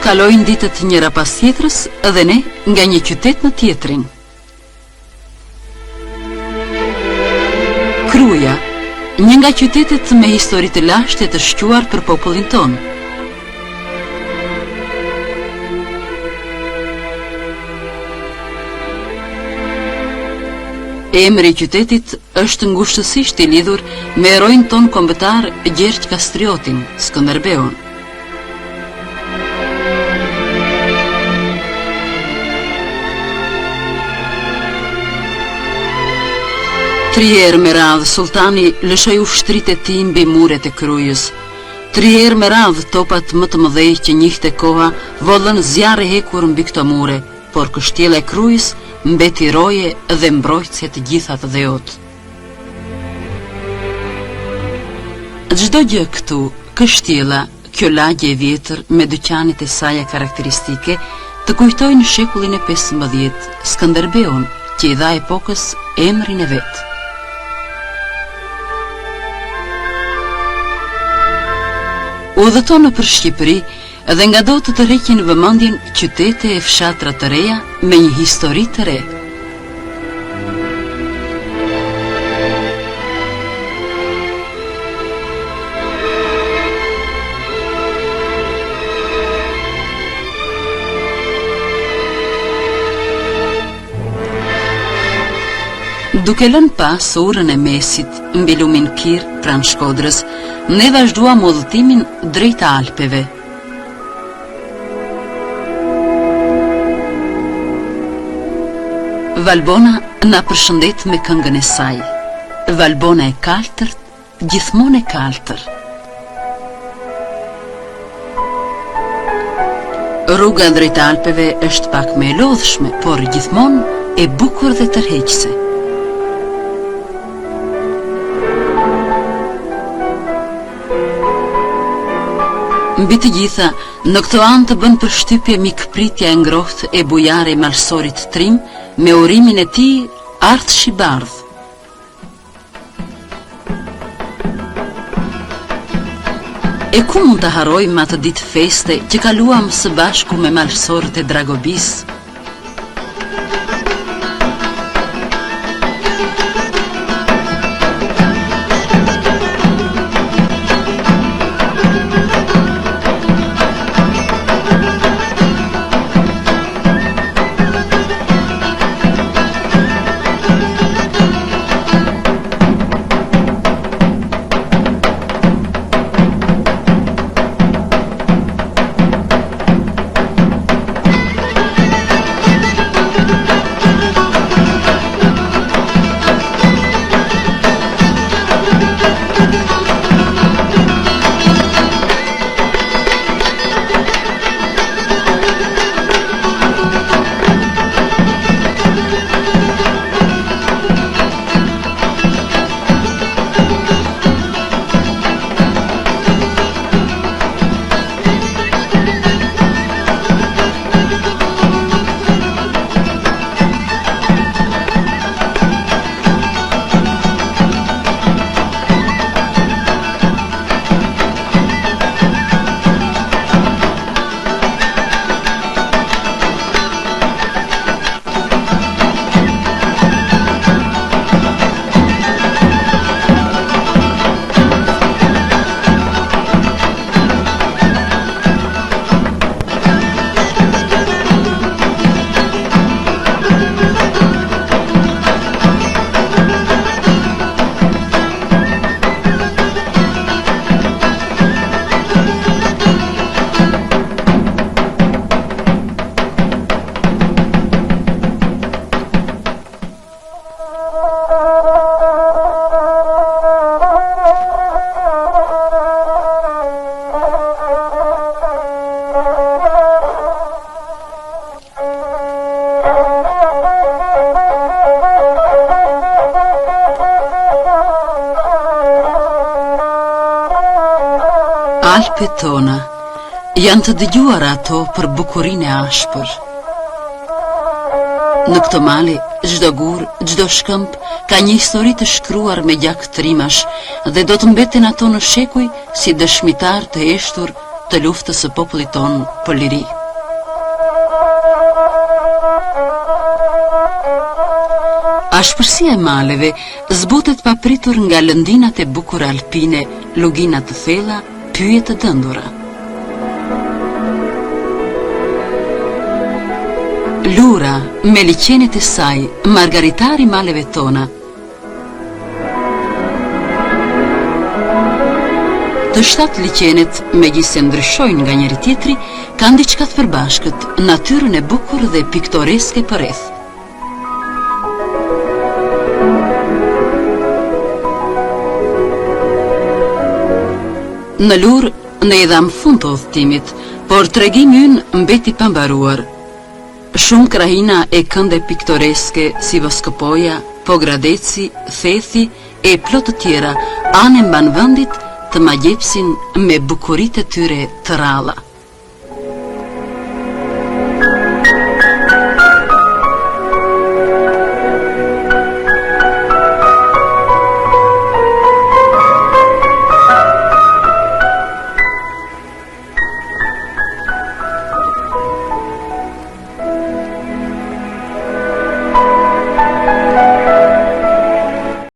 kalojnë ditët njëra pas tjetrës dhe ne nga një qytet në tjetrin. Kruja, një nga qytetet me histori të lashtë e të shquar për popullin tonë. Emri i qytetit është ngushtësisht i lidhur me heroin ton kombëtar Gjergj Kastriotin, Skënderbeun. Tri herë me radhë sultani lëshoi ushtrit e tij mbi muret e Krujës. Tri herë me radhë topat më të mëdhej që njihte koha vollën zjarre hekur mbi këto mure, por kështjella e Krujës mbeti roje dhe mbrojtëse të gjitha të dheut. Çdo gjë këtu, kështjella, kjo lagje e vjetër me dyqanit e saj karakteristike, të kujtojnë shekullin e 15, Skënderbeun, që i dha epokës emrin e vet. Udhëton nëpër Shqipëri dhe nga do të tërheqin vëmendjen qytete e fshatra të reja me një histori të re. Duke lënë pas urën e mesit mbi lumin Kir pranë Shkodrës, ne vazhduam udhëtimin drejt Alpeve. Valbona na përshëndet me këngën e saj. Valbona e kaltër, gjithmonë e kaltër. Rruga drejt Alpeve është pak më e lodhshme, por gjithmonë e bukur dhe tërheqëse. Mbi të gjitha, në këto anë të bën përshtypje mikpritja e ngrohtë e bujare malsorit Trim me urimin e tij Ardhshi Bardh. E ku mund të harrojmë atë ditë feste që kaluam së bashku me malsorët e Dragobis? Alpet tona janë të dëgjuar ato për bukurinë e ashpër. Në këtë mali, çdo gur, çdo shkëmb ka një histori të shkruar me gjak trimash dhe do të mbeten ato në shekuj si dëshmitar të heshtur të luftës së popullit ton për liri. Ashpërsia e maleve zbutet papritur nga lëndinat e bukura alpine, lugina të thella, pyje të dëndura. Lura, me liqenet e saj, margaritari maleve tona. Të 7 liqenet, megjithse ndryshojnë nga njëri tjetri, kanë diçka të përbashkët, natyrën e bukur dhe piktoreske përreth. Në Lurë, ne idham fund të udhëtimit, por tregimi ynë mbeti pambaruar. Shumë krahina e kënde piktoreske si Voskopoja, Pogradeci, Thethi e plot të tjera anë mban vendit të magjepsin me bukuritë e tyre të ralla.